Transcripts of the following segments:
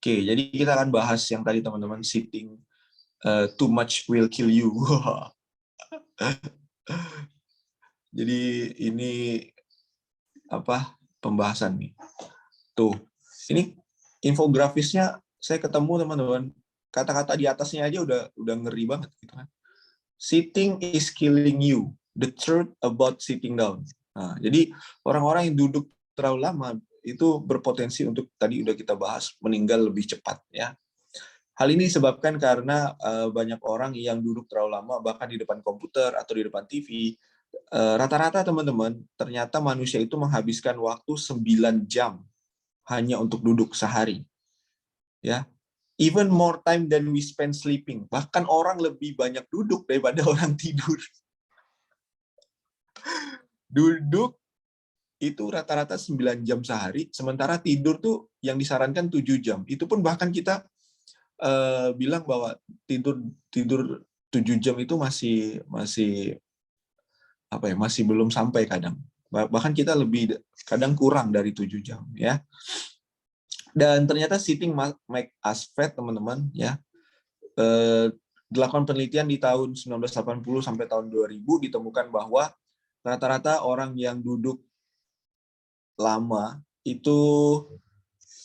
Oke, jadi kita akan bahas yang tadi teman-teman, sitting too much will kill you. Jadi ini apa pembahasan nih. Tuh, ini infografisnya saya ketemu teman-teman. Kata-kata di atasnya aja udah ngeri banget gitu kan. Sitting is killing you. The truth about sitting down. Nah, jadi orang-orang yang duduk terlalu lama itu berpotensi untuk, tadi udah kita bahas, meninggal lebih cepat ya. Hal ini disebabkan karena banyak orang yang duduk terlalu lama bahkan di depan komputer atau di depan TV. Rata-rata teman-teman, ternyata manusia itu menghabiskan waktu 9 jam hanya untuk duduk sehari. Ya. Even more time than we spend sleeping. Bahkan orang lebih banyak duduk daripada orang tidur. Duduk itu rata-rata 9 jam sehari, sementara tidur tuh yang disarankan 7 jam. Itu pun bahkan kita bilang bahwa tidur 7 jam itu masih apa ya, masih belum sampai kadang. Bahkan kita lebih, kadang kurang dari 7 jam ya. Dan ternyata sitting make us fat, teman-teman ya. Dilakukan penelitian di tahun 1980 sampai tahun 2000 ditemukan bahwa rata-rata orang yang duduk lama itu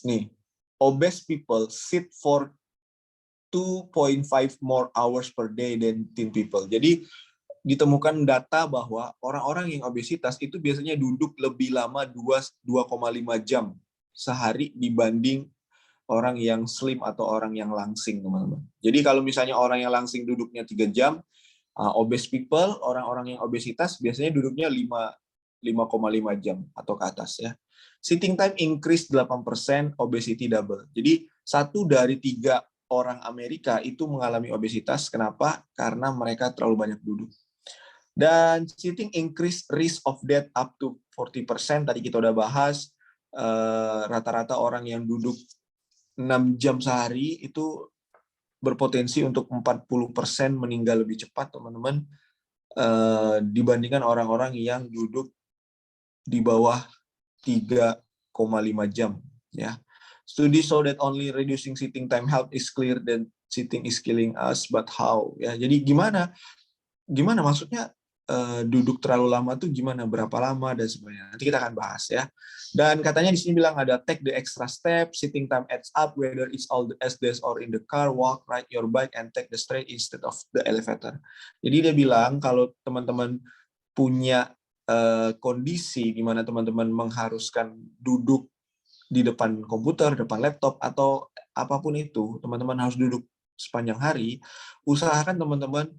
nih, obese people sit for 2.5 more hours per day than thin people. Jadi ditemukan data bahwa orang-orang yang obesitas itu biasanya duduk lebih lama 2,5 jam sehari dibanding orang yang slim atau orang yang langsing, teman-teman. Jadi kalau misalnya orang yang langsing duduknya 3 jam, obese people, orang-orang yang obesitas biasanya duduknya 5,5 jam atau ke atas ya. Sitting time increase 8%, obesity double. Jadi 1 dari 3 orang Amerika itu mengalami obesitas. Kenapa? Karena mereka terlalu banyak duduk. Dan sitting increase risk of death up to 40%. Tadi kita udah bahas, rata-rata orang yang duduk 6 jam sehari itu berpotensi untuk 40% meninggal lebih cepat, teman-teman, dibandingkan orang-orang yang duduk di bawah 3,5 jam. Ya. Studi show that only reducing sitting time help is clear that sitting is killing us, but how? Ya, jadi gimana maksudnya duduk terlalu lama tuh gimana, berapa lama dan sebagainya. Nanti kita akan bahas ya. Dan katanya di sini bilang ada take the extra step, sitting time adds up whether it's all the SDS or in the car, walk, ride your bike and take the straight instead of the elevator. Jadi dia bilang kalau teman-teman punya kondisi di mana teman-teman mengharuskan duduk di depan komputer, depan laptop atau apapun itu, teman-teman harus duduk sepanjang hari, usahakan teman-teman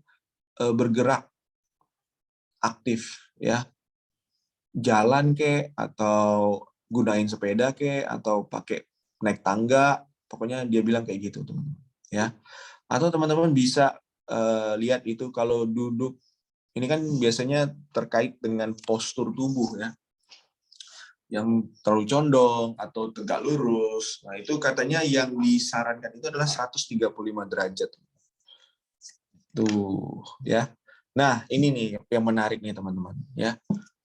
bergerak aktif ya, jalan ke atau gunain sepeda ke atau pakai naik tangga, pokoknya dia bilang kayak gitu teman-teman ya. Atau teman-teman bisa lihat itu kalau duduk ini kan biasanya terkait dengan postur tubuh ya, yang terlalu condong atau tegak lurus. Nah itu katanya yang disarankan itu adalah 135 derajat tuh ya. Nah, ini nih yang menarik nih teman-teman ya.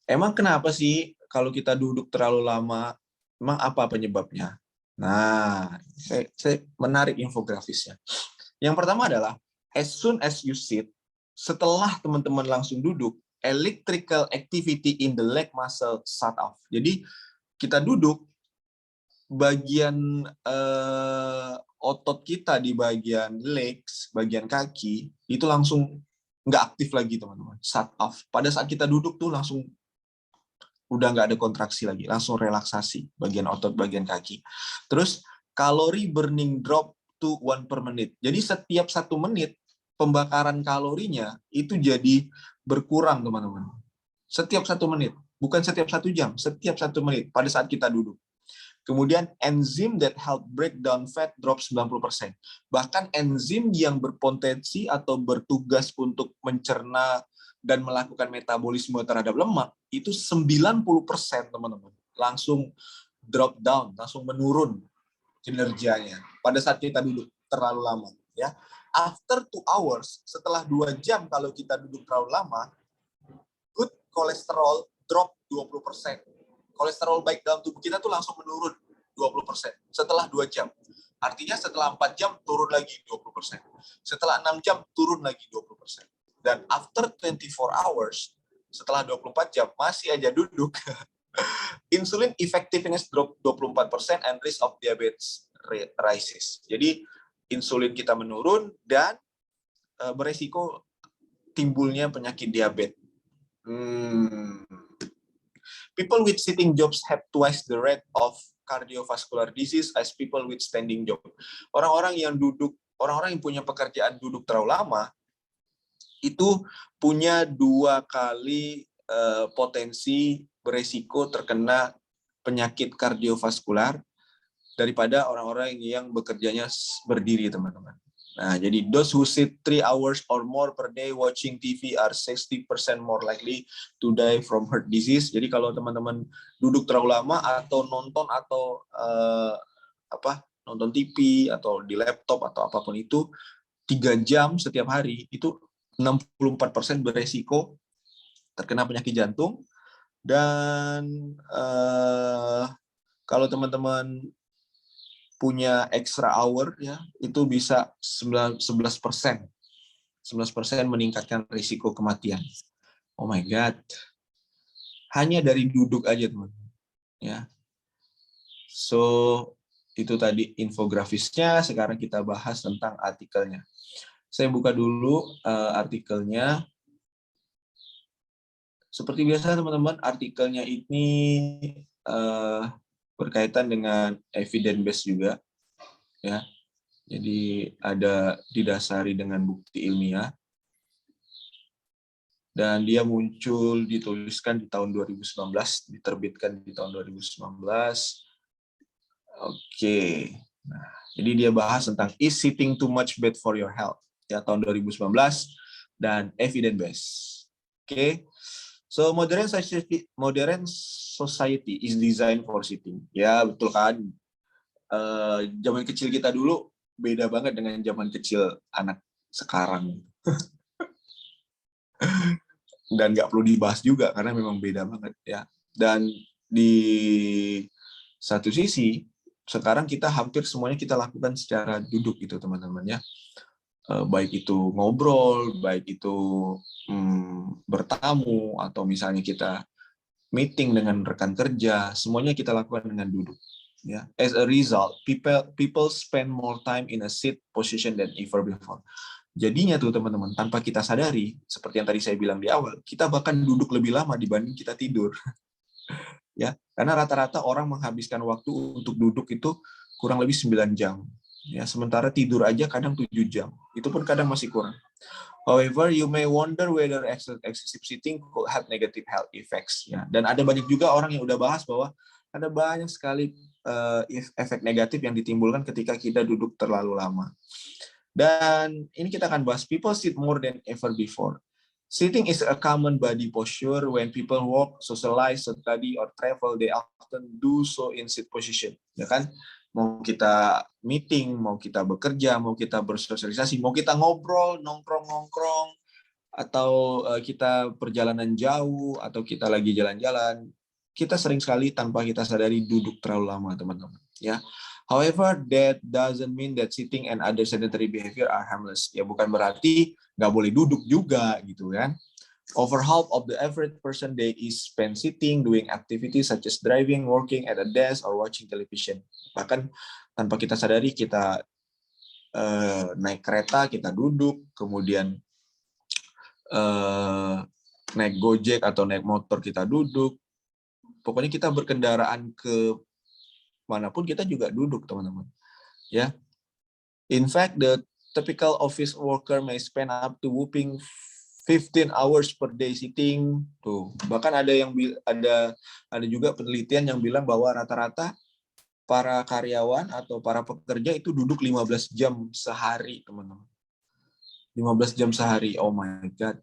Emang kenapa sih kalau kita duduk terlalu lama? Emang apa penyebabnya? Nah, saya menarik infografisnya. Yang pertama adalah as soon as you sit, setelah teman-teman langsung duduk, electrical activity in the leg muscle shut off. Jadi kita duduk, bagian otot kita di bagian legs, bagian kaki itu langsung nggak aktif lagi teman-teman, shut off. Pada saat kita duduk tuh langsung udah nggak ada kontraksi lagi, langsung relaksasi bagian otot bagian kaki. Terus kalori burning drop to 1 per minute. Jadi setiap 1 menit pembakaran kalorinya itu jadi berkurang teman-teman. Setiap 1 menit, bukan setiap 1 jam, setiap 1 menit pada saat kita duduk. Kemudian enzim that help break down fat drop 90%. Bahkan enzim yang berpotensi atau bertugas untuk mencerna dan melakukan metabolisme terhadap lemak itu 90% teman-teman. Langsung drop down, langsung menurun kinerjanya pada saat kita duduk terlalu lama ya. After 2 hours, setelah 2 jam kalau kita duduk terlalu lama, good kolesterol drop 20%. Kolesterol baik dalam tubuh kita tuh langsung menurun 20% setelah 2 jam. Artinya setelah 4 jam turun lagi 20%. Setelah 6 jam turun lagi 20%. Dan after 24 hours, setelah 24 jam masih aja duduk, insulin effectiveness drop 24% and risk of diabetes rises. Jadi insulin kita menurun dan beresiko timbulnya penyakit diabetes. People with sitting jobs have twice the rate of cardiovascular disease as people with standing job. Orang-orang yang punya pekerjaan duduk terlalu lama, itu punya 2 kali potensi beresiko terkena penyakit kardiovaskular daripada orang-orang yang bekerjanya berdiri, teman-teman. Nah, jadi those who sit 3 hours or more per day watching TV are 60% more likely to die from heart disease. Jadi kalau teman-teman duduk terlalu lama atau nonton nonton TV atau di laptop atau apapun itu 3 jam setiap hari, itu 64% beresiko terkena penyakit jantung. Dan kalau teman-teman punya extra hour, ya, itu bisa 11% meningkatkan risiko kematian. Oh my God. Hanya dari duduk aja, teman-teman. Ya. So, itu tadi infografisnya. Sekarang kita bahas tentang artikelnya. Saya buka dulu artikelnya. Seperti biasa, teman-teman, artikelnya ini berkaitan dengan evidence base juga, ya. Jadi ada didasari dengan bukti ilmiah, dan dia muncul dituliskan di tahun 2019, diterbitkan di tahun 2019. Oke. Nah, jadi dia bahas tentang is sitting too much bad for your health, ya, tahun 2019, dan evidence base. Oke. So modern society is designed for sitting. Ya, betul kan? Zaman kecil kita dulu beda banget dengan zaman kecil anak sekarang. Dan nggak perlu dibahas juga karena memang beda banget, ya. Dan di satu sisi sekarang kita hampir semuanya kita lakukan secara duduk gitu, teman-teman, ya. Baik itu ngobrol, baik itu bertamu, atau misalnya kita meeting dengan rekan kerja, semuanya kita lakukan dengan duduk. Ya, as a result, people spend more time in a sit position than ever before. Jadinya tuh, teman-teman, tanpa kita sadari, seperti yang tadi saya bilang di awal, kita bahkan duduk lebih lama dibanding kita tidur. Ya, karena rata-rata orang menghabiskan waktu untuk duduk itu kurang lebih 9 jam. Ya, sementara tidur aja kadang 7 jam. Itu pun kadang masih kurang. However, you may wonder whether excessive sitting could have negative health effects. Ya. Dan ada banyak juga orang yang udah bahas bahwa ada banyak sekali efek negatif yang ditimbulkan ketika kita duduk terlalu lama. Dan ini kita akan bahas people sit more than ever before. Sitting is a common body posture. When people work, socialize, study, or travel, they often do so in sit position. Ya kan? Mau kita meeting, mau kita bekerja, mau kita bersosialisasi, mau kita ngobrol, nongkrong-nongkrong, atau kita perjalanan jauh, atau kita lagi jalan-jalan, kita sering sekali tanpa kita sadari duduk terlalu lama, teman-teman. Ya. However, that doesn't mean that sitting and other sedentary behavior are harmless. Ya, bukan berarti nggak boleh duduk juga, gitu kan. Over half of the average person day is spent sitting, doing activities such as driving, working at a desk, or watching television. Bahkan tanpa kita sadari, kita naik kereta, kita duduk, kemudian naik Gojek atau naik motor, kita duduk. Pokoknya kita berkendaraan ke manapun, kita juga duduk, teman-teman. Ya. In fact, the typical office worker may spend up to whopping 15 hours per day sitting. Tuh, bahkan ada juga penelitian yang bilang bahwa rata-rata para karyawan atau para pekerja itu duduk 15 jam sehari, teman-teman. 15 jam sehari. Oh my God.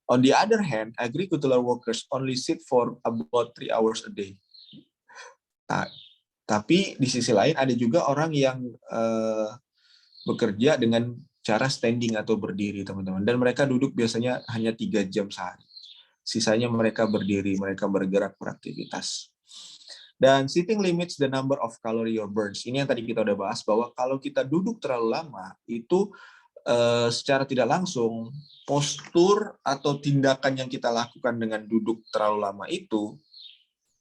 On the other hand, agricultural workers only sit for about 3 hours a day. Tapi di sisi lain ada juga orang yang bekerja dengan cara standing atau berdiri, teman-teman. Dan mereka duduk biasanya hanya 3 jam sehari. Sisanya mereka berdiri, mereka bergerak, beraktivitas. Dan sitting limits the number of calorie your burns. Ini yang tadi kita udah bahas, bahwa kalau kita duduk terlalu lama, itu secara tidak langsung postur atau tindakan yang kita lakukan dengan duduk terlalu lama itu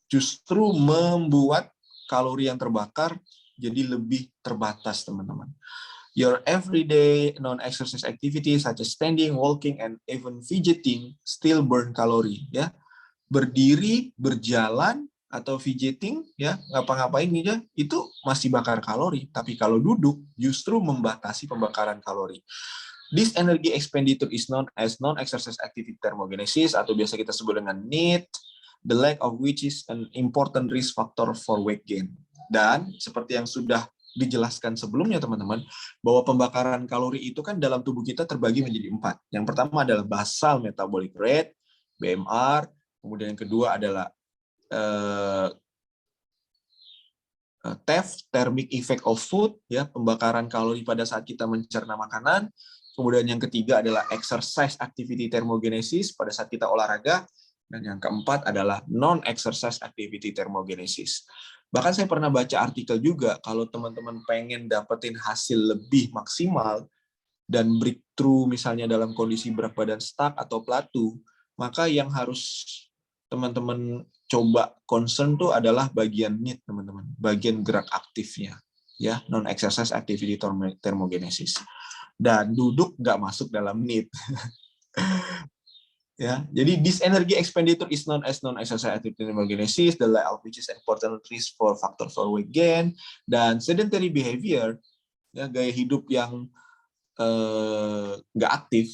justru membuat kalori yang terbakar jadi lebih terbatas, teman-teman. Your everyday non-exercise activities such as standing, walking, and even fidgeting still burn calorie. Ya, berdiri, berjalan, atau fidgeting, ya, ngapa-ngapain aja, itu masih bakar kalori. Tapi kalau duduk, justru membatasi pembakaran kalori. This energy expenditure is known as non-exercise activity thermogenesis, atau biasa kita sebut dengan NEAT, the lack of which is an important risk factor for weight gain. Dan seperti yang sudah dijelaskan sebelumnya, teman-teman, bahwa pembakaran kalori itu kan dalam tubuh kita terbagi menjadi 4. Yang pertama adalah basal metabolic rate, BMR, kemudian yang kedua adalah TEF, thermic effect of food, ya, pembakaran kalori pada saat kita mencerna makanan. Kemudian yang ketiga adalah exercise activity thermogenesis pada saat kita olahraga. Dan yang keempat adalah non-exercise activity thermogenesis. Bahkan saya pernah baca artikel juga, kalau teman-teman pengen dapetin hasil lebih maksimal dan breakthrough misalnya dalam kondisi berat badan stuck atau plateau, maka yang harus teman-teman coba concern tuh adalah bagian NEAT, teman-teman, bagian gerak aktifnya, ya, non-exercise activity thermogenesis. Dan duduk nggak masuk dalam NEAT. Ya, jadi this energy expenditure is known as non-exercise activity thermogenesis, the lack of which is important risk for factor for weight gain. Dan sedentary behavior, ya, gaya hidup yang nggak aktif,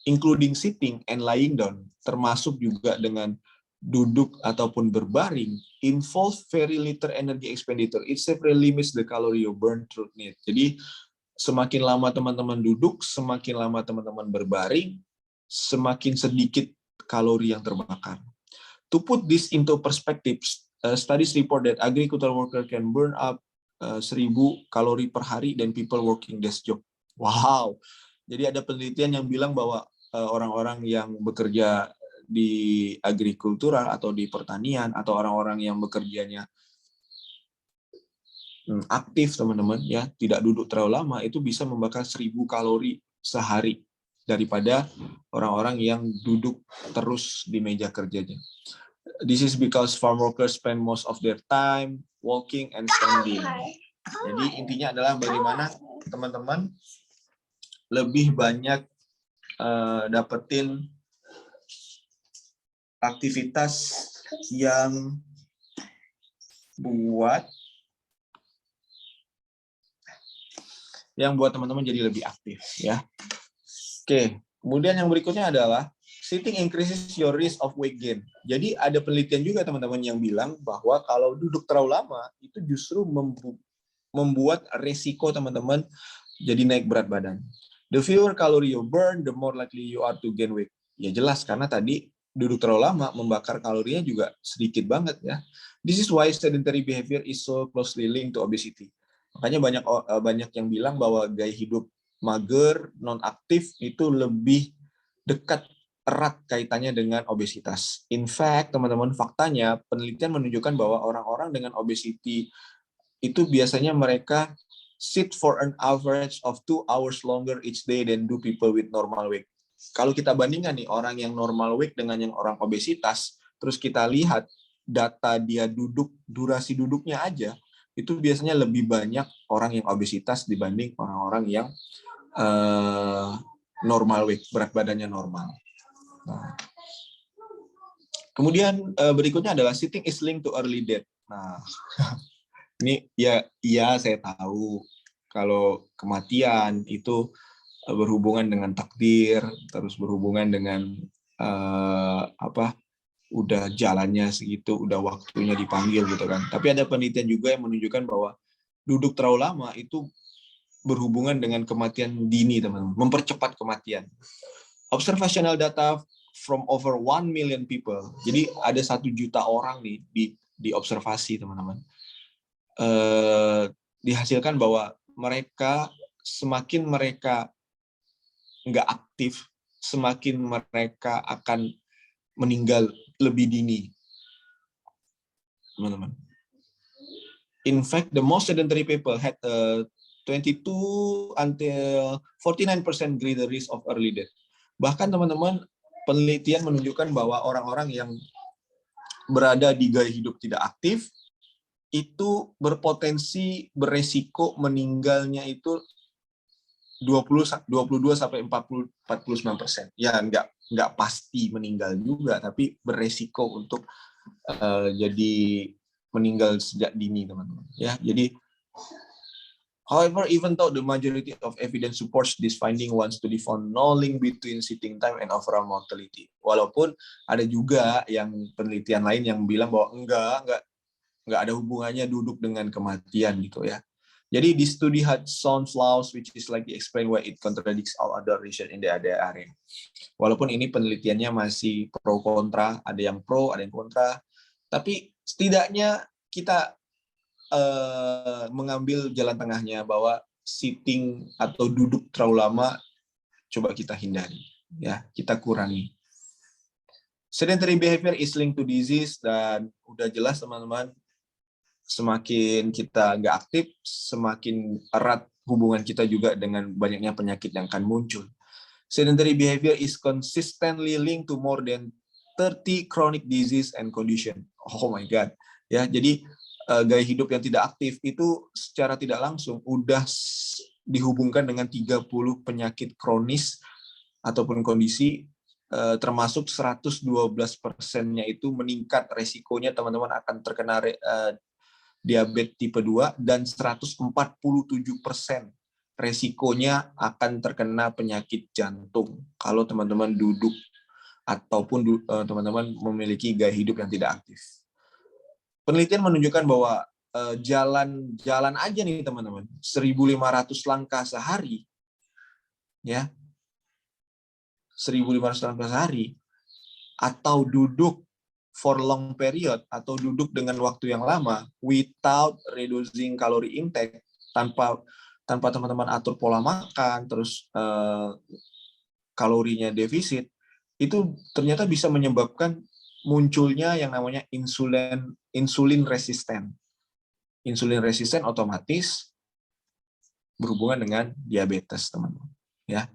including sitting and lying down, termasuk juga dengan duduk ataupun berbaring, involve very little energy expenditure. It severely limits the calorie you burn through NEAT. Jadi semakin lama teman-teman duduk, semakin lama teman-teman berbaring, semakin sedikit kalori yang terbakar. To put this into perspective, studies report that agricultural worker can burn up 1.000 kalori per hari dan people working desk job. Wow. Jadi ada penelitian yang bilang bahwa orang-orang yang bekerja di agrikultural atau di pertanian atau orang-orang yang bekerjanya aktif, teman-teman, ya, tidak duduk terlalu lama, itu bisa membakar 1.000 kalori sehari daripada orang-orang yang duduk terus di meja kerjanya. This is because farm workers spend most of their time walking and standing. Jadi intinya adalah bagaimana teman-teman lebih banyak dapetin aktivitas yang buat teman-teman jadi lebih aktif, ya. Oke, kemudian yang berikutnya adalah sitting increases your risk of weight gain. Jadi ada penelitian juga, teman-teman, yang bilang bahwa kalau duduk terlalu lama itu justru membuat resiko teman-teman jadi naik berat badan. The fewer calorie you burn, the more likely you are to gain weight. Ya jelas, karena tadi duduk terlalu lama membakar kalorinya juga sedikit banget, ya. This is why sedentary behavior is so closely linked to obesity. Makanya banyak yang bilang bahwa gaya hidup mager, non aktif itu lebih dekat, erat kaitannya dengan obesitas. In fact, teman-teman, faktanya penelitian menunjukkan bahwa orang-orang dengan obesity itu biasanya mereka sit for an average of 2 hours longer each day than do people with normal weight. Kalau kita bandingkan nih orang yang normal weight dengan yang orang obesitas, terus kita lihat data dia duduk, durasi duduknya aja, itu biasanya lebih banyak orang yang obesitas dibanding orang-orang yang normal weight, berat badannya normal. Nah, kemudian berikutnya adalah sitting is linked to early death. Nah, ini ya saya tahu kalau kematian itu berhubungan dengan takdir, terus berhubungan dengan udah jalannya segitu, udah waktunya dipanggil gitu kan. Tapi ada penelitian juga yang menunjukkan bahwa duduk terlalu lama itu berhubungan dengan kematian dini, teman-teman, mempercepat kematian. Observational data from over 1 million people. Jadi ada 1 juta orang nih di observasi, teman-teman. Dihasilkan bahwa semakin mereka nggak aktif, semakin mereka akan meninggal lebih dini. teman-teman. In fact, the most sedentary people had 22 until 49% greater risk of early death. Bahkan teman-teman, penelitian menunjukkan bahwa orang-orang yang berada di gaya hidup tidak aktif itu berpotensi beresiko meninggalnya itu 22 sampai 49%. Ya nggak pasti meninggal juga, tapi beresiko untuk jadi meninggal sejak dini, teman-teman. Ya, jadi however, even though the majority of evidence supports this finding, one study found no link between sitting time and overall mortality. Walaupun ada juga yang penelitian lain yang bilang bahwa enggak ada hubungannya duduk dengan kematian gitu ya. Jadi this study had some flaws which is like explain why it contradicts all other research in the other area. Walaupun ini penelitiannya masih pro kontra, ada yang pro, ada yang kontra, tapi setidaknya kita mengambil jalan tengahnya bahwa sitting atau duduk terlalu lama coba kita hindari, ya, kita kurangi. Sedentary behavior is linked to disease, dan udah jelas teman-teman, semakin kita nggak aktif, semakin erat hubungan kita juga dengan banyaknya penyakit yang akan muncul. Sedentary behavior is consistently linked to more than 30 chronic disease and condition. Oh my God. Ya, jadi gaya hidup yang tidak aktif itu secara tidak langsung udah dihubungkan dengan 30 penyakit kronis ataupun kondisi, termasuk 112%-nya itu meningkat resikonya teman-teman akan terkena diabetes tipe 2, dan 147% resikonya akan terkena penyakit jantung kalau teman-teman duduk ataupun teman-teman memiliki gaya hidup yang tidak aktif. Penelitian menunjukkan bahwa jalan aja nih teman-teman, 1.500 langkah sehari, ya, 1.500 langkah sehari, atau duduk for long period, atau duduk dengan waktu yang lama, without reducing calorie intake, tanpa teman-teman atur pola makan, terus kalorinya defisit, itu ternyata bisa menyebabkan munculnya yang namanya insulin resisten. Insulin resisten otomatis berhubungan dengan diabetes, teman-teman. Ya.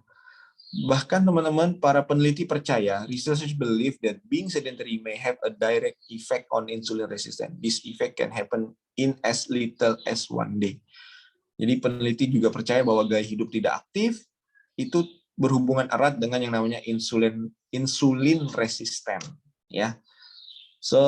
Bahkan teman-teman, para peneliti percaya, researchers believe that being sedentary may have a direct effect on insulin resistance. This effect can happen in as little as 1 day. Jadi peneliti juga percaya bahwa gaya hidup tidak aktif itu berhubungan erat dengan yang namanya insulin resisten, ya. So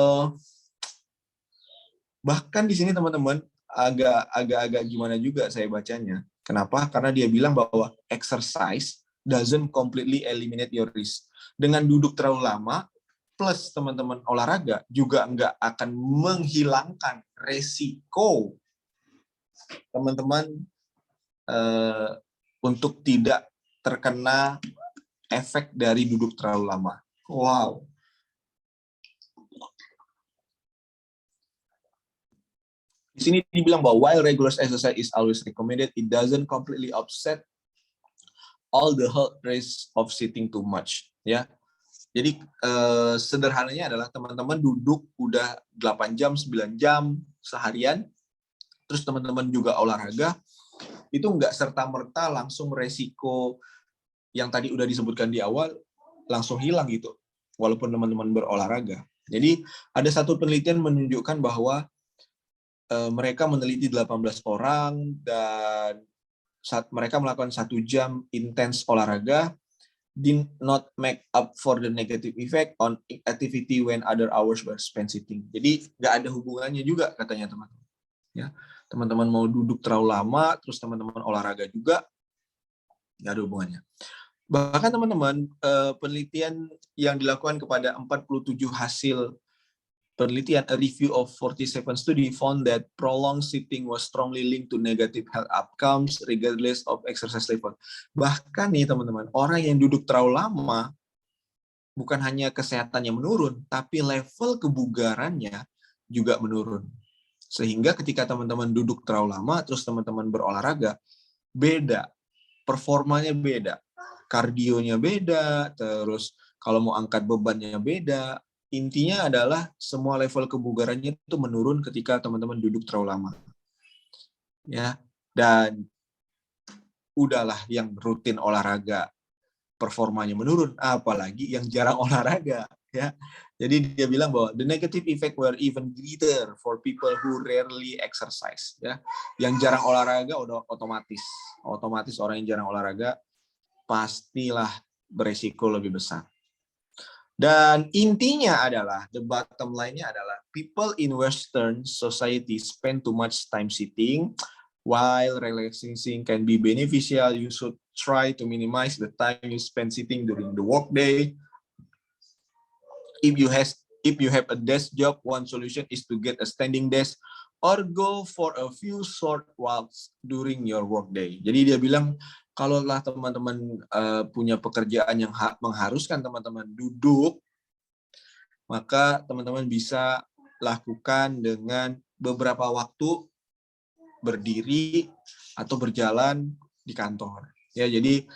bahkan di sini teman-teman agak gimana juga saya bacanya. Kenapa? Karena dia bilang bahwa exercise doesn't completely eliminate your risk. Dengan duduk terlalu lama plus teman-teman olahraga juga nggak akan menghilangkan resiko teman-teman untuk tidak terkena efek dari duduk terlalu lama. Wow. Di sini dibilang bahwa while regular exercise is always recommended, it doesn't completely offset all the health risks of sitting too much. Ya, jadi sederhananya adalah teman-teman duduk udah 8 jam, 9 jam seharian, terus teman-teman juga olahraga, itu nggak serta-merta langsung resiko yang tadi udah disebutkan di awal langsung hilang gitu, walaupun teman-teman berolahraga. Jadi ada satu penelitian menunjukkan bahwa mereka meneliti 18 orang, dan saat mereka melakukan 1 jam intens olahraga, did not make up for the negative effect on activity when other hours were spent sitting. Jadi nggak ada hubungannya juga katanya teman-teman. Ya, teman-teman mau duduk terlalu lama, terus teman-teman olahraga juga, nggak ada hubungannya. Bahkan teman-teman, penelitian yang dilakukan kepada 47 hasil penelitian, a review of 47 study found that prolonged sitting was strongly linked to negative health outcomes regardless of exercise level. Bahkan nih teman-teman, orang yang duduk terlalu lama bukan hanya kesehatannya menurun, tapi level kebugarannya juga menurun. Sehingga ketika teman-teman duduk terlalu lama, terus teman-teman berolahraga, beda, performanya beda, kardionya beda, terus kalau mau angkat bebannya beda, intinya adalah semua level kebugarannya itu menurun ketika teman-teman duduk terlalu lama. Ya. Dan udahlah yang rutin olahraga performanya menurun, apalagi yang jarang olahraga, ya. Jadi dia bilang bahwa the negative effect were even greater for people who rarely exercise, ya. Yang jarang olahraga udah otomatis orang yang jarang olahraga pastilah beresiko lebih besar. Dan intinya adalah, the bottom line-nya adalah, people in Western society spend too much time sitting. While relaxing can be beneficial, you should try to minimize the time you spend sitting during the workday. If you have a desk job, one solution is to get a standing desk or go for a few short walks during your workday. Jadi dia bilang, kalaulah teman-teman punya pekerjaan yang mengharuskan teman-teman duduk, maka teman-teman bisa lakukan dengan beberapa waktu berdiri atau berjalan di kantor. Ya, jadi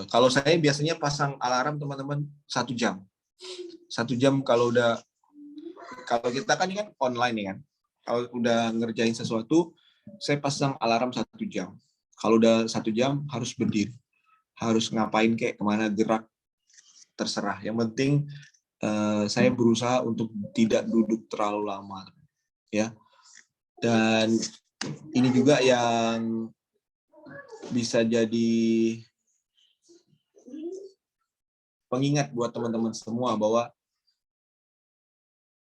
kalau saya biasanya pasang alarm teman-teman 1 jam. 1 jam kalau kita kan ini kan online ya kan. Kalau udah ngerjain sesuatu, saya pasang alarm 1 jam. Kalau udah 1 jam harus berdiri. Harus ngapain kayak kemana gerak terserah. Yang penting saya berusaha untuk tidak duduk terlalu lama. Ya. Dan ini juga yang bisa jadi pengingat buat teman-teman semua bahwa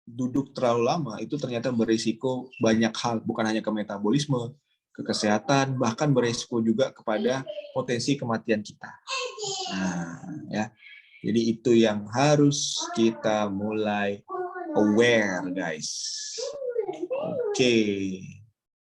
duduk terlalu lama itu ternyata berisiko banyak hal, bukan hanya ke metabolisme, ke kesehatan, bahkan berisiko juga kepada potensi kematian kita. Nah, ya. Jadi itu yang harus kita mulai aware, guys. Oke.